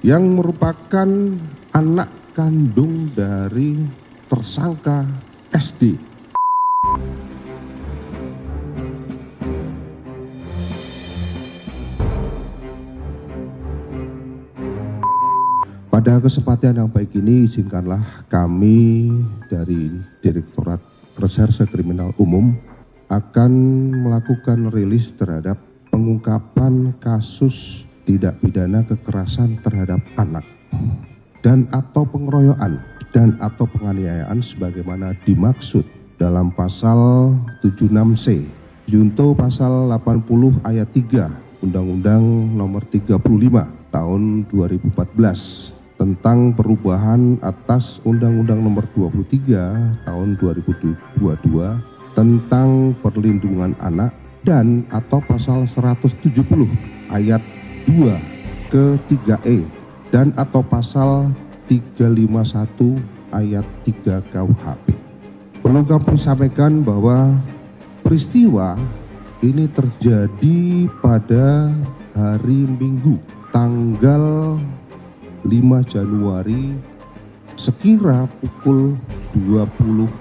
yang merupakan anak kandung dari tersangka SD. Pada kesempatan yang baik ini, izinkanlah kami dari Direktorat Reserse Kriminal Umum akan melakukan rilis terhadap pengungkapan kasus tindak pidana kekerasan terhadap anak dan atau pengeroyokan dan atau penganiayaan sebagaimana dimaksud dalam pasal 76C junto pasal 80 ayat 3 Undang-Undang Nomor 35 tahun 2014 tentang perubahan atas Undang-Undang Nomor 23 tahun 2022 tentang perlindungan anak dan atau pasal 170 ayat 2 ke 3E dan atau pasal 351 ayat 3 KUHP. Perlu kami sampaikan bahwa peristiwa ini terjadi pada hari Minggu tanggal 5 Januari sekira pukul 22.30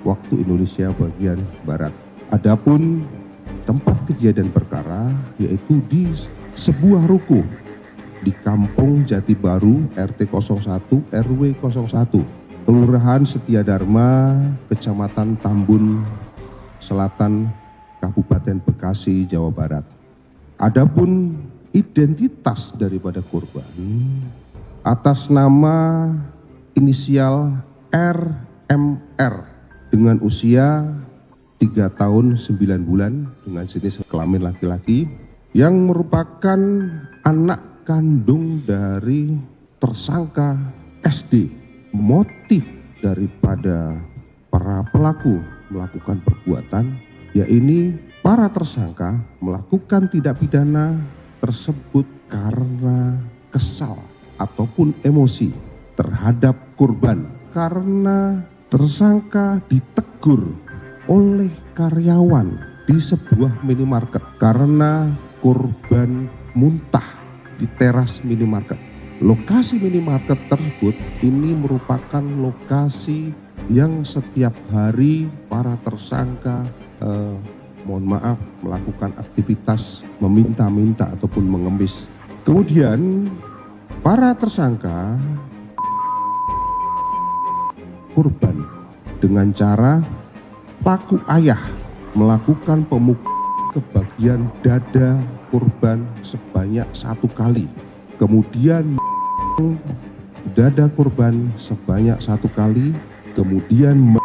waktu Indonesia bagian Barat. Adapun tempat kejadian perkara yaitu di sebuah ruko di Kampung Jati Baru RT 01 RW 01 Kelurahan Setiadharma Kecamatan Tambun Selatan Kabupaten Bekasi Jawa Barat. Adapun identitas daripada korban atas nama inisial RMR dengan usia 3 tahun 9 bulan dengan jenis kelamin laki-laki yang merupakan anak kandung dari tersangka SD. Motif daripada para pelaku melakukan perbuatan yaitu para tersangka melakukan tindak pidana tersebut karena kesal ataupun emosi terhadap korban karena tersangka ditegur oleh karyawan di sebuah minimarket karena korban muntah di teras minimarket. Lokasi minimarket tersebut ini merupakan lokasi yang setiap hari para tersangka melakukan aktivitas meminta-minta ataupun mengemis. Kemudian para tersangka korban dengan cara pelaku ayah melakukan pemukulan ke bagian dada korban sebanyak 1 kali. Kemudian dada korban sebanyak 1 kali. Kemudian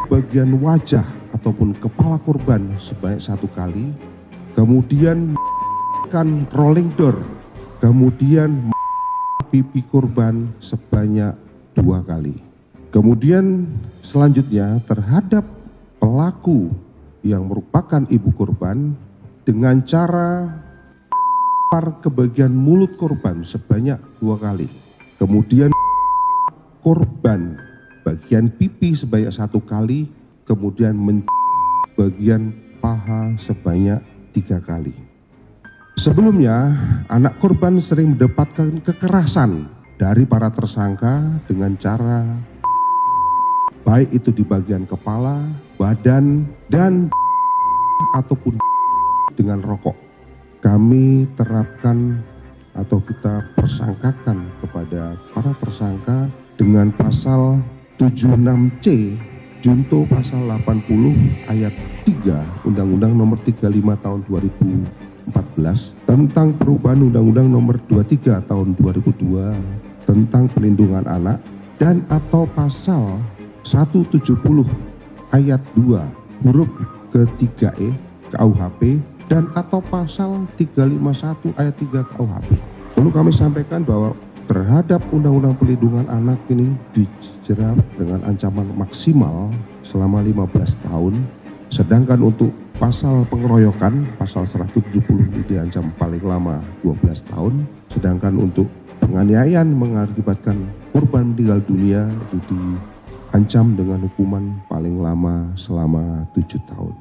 bagian wajah ataupun kepala korban sebanyak 1 kali, kemudian kan rolling door, kemudian pipi korban sebanyak 2 kali. Kemudian selanjutnya terhadap pelaku yang merupakan ibu korban dengan cara ke bagian mulut korban sebanyak 2 kali. Kemudian korban bagian pipi sebanyak 1 kali, kemudian bagian paha sebanyak 3 kali. Sebelumnya, anak korban sering mendapatkan kekerasan dari para tersangka dengan cara baik itu di bagian kepala, badan, dan ataupun dengan rokok. Kami terapkan atau kita persangkakan kepada para tersangka dengan pasal 76C junto pasal 80 ayat 3 Undang-Undang Nomor 35 tahun 2014 tentang perubahan Undang-Undang Nomor 23 tahun 2002 tentang perlindungan anak dan atau pasal 170 ayat 2 huruf ke-3E KUHP dan atau pasal 351 ayat 3 KUHP. Perlu kami sampaikan bahwa terhadap Undang-Undang Perlindungan Anak ini dijerat dengan ancaman maksimal selama 15 tahun. Sedangkan untuk pasal pengeroyokan, pasal 170 diancam paling lama 12 tahun. Sedangkan untuk penganiayaan mengakibatkan korban meninggal dunia diancam dengan hukuman paling lama selama 7 tahun.